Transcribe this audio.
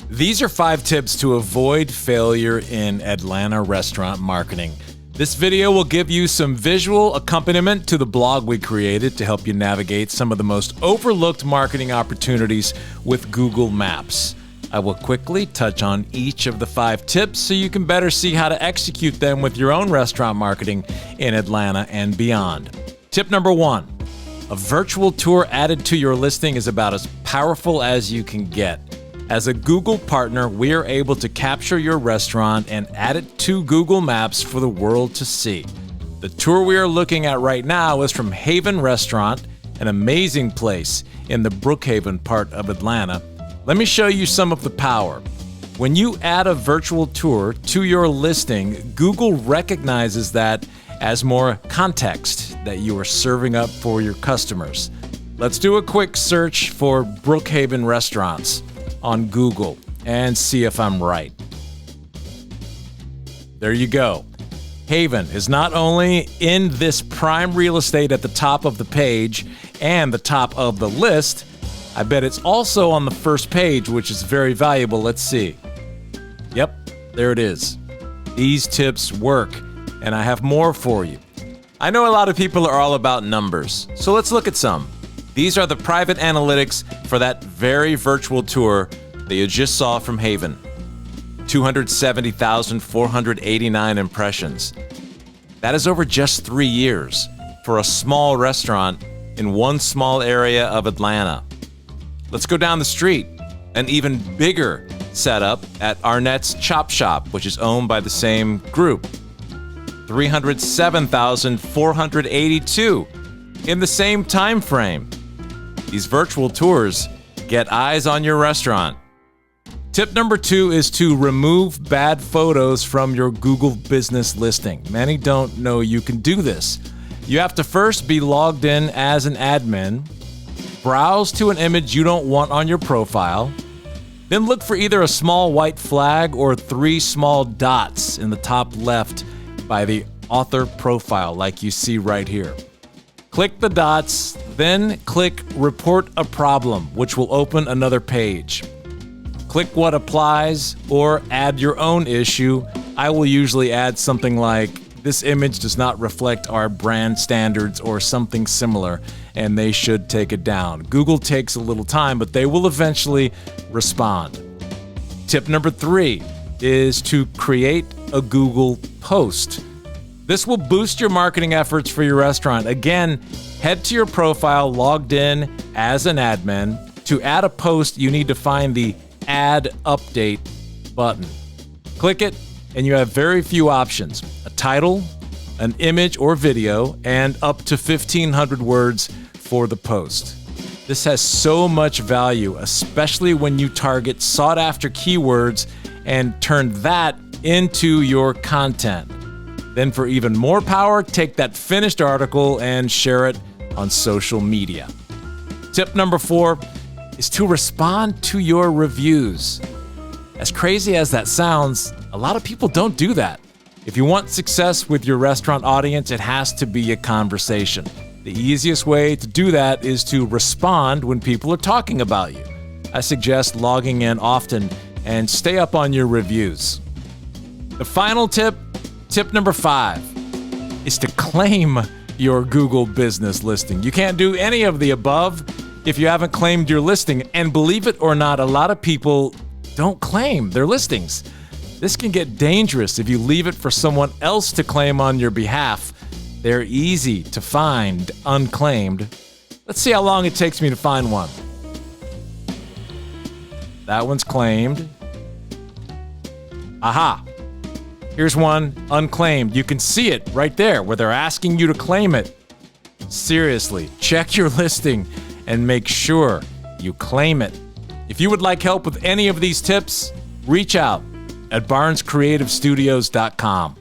These are 5 tips to avoid failure in Atlanta restaurant marketing. This video will give you some visual accompaniment to the blog we created to help you navigate some of the most overlooked marketing opportunities with Google Maps. I will quickly touch on each of the 5 tips so you can better see how to execute them with your own restaurant marketing in Atlanta and beyond. Tip number 1. A virtual tour added to your listing is about as powerful as you can get. As a Google partner, we are able to capture your restaurant and add it to Google Maps for the world to see. The tour we are looking at right now is from Haven Restaurant, an amazing place in the Brookhaven part of Atlanta. Let me show you some of the power. When you add a virtual tour to your listing, Google recognizes that as more context that you are serving up for your customers. Let's do a quick search for Brookhaven Restaurants on Google and see if I'm right. There you go. Haven is not only in this prime real estate at the top of the page and the top of the list, I bet it's also on the first page, which is very valuable. Let's see. Yep, there it is. These tips work, and I have more for you. I know a lot of people are all about numbers, so let's look at some. These are the private analytics for that very virtual tour that you just saw from Haven. 270,489 impressions. That is over just 3 years for a small restaurant in one small area of Atlanta. Let's go down the street. An even bigger setup at Arnett's Chop Shop, which is owned by the same group. 307,482 in the same time frame. These virtual tours get eyes on your restaurant. Tip number 2 is to remove bad photos from your Google business listing. Many don't know you can do this. You have to first be logged in as an admin, browse to an image you don't want on your profile, then look for either a small white flag or 3 small dots in the top left by the author profile like you see right here. Click the dots, then click Report a Problem, which will open another page. Click what applies or add your own issue. I will usually add something like, this image does not reflect our brand standards or something similar, and they should take it down. Google takes a little time, but they will eventually respond. Tip number 3 is to create a Google post. This will boost your marketing efforts for your restaurant. Again, head to your profile logged in as an admin. To add a post, you need to find the Add Update button. Click it, and you have very few options. A title, an image or video, and up to 1,500 words for the post. This has so much value, especially when you target sought-after keywords and turn that into your content. Then for even more power, take that finished article and share it on social media. Tip number 4 is to respond to your reviews. As crazy as that sounds, a lot of people don't do that. If you want success with your restaurant audience, it has to be a conversation. The easiest way to do that is to respond when people are talking about you. I suggest logging in often and stay up on your reviews. The final tip, tip number 5, is to claim your Google business listing. You can't do any of the above if you haven't claimed your listing. And believe it or not, a lot of people don't claim their listings. This can get dangerous if you leave it for someone else to claim on your behalf. They're easy to find unclaimed. Let's see how long it takes me to find one. That one's claimed. Aha! Here's one unclaimed. You can see it right there where they're asking you to claim it. Seriously, check your listing and make sure you claim it. If you would like help with any of these tips, reach out at barnescreativestudios.com.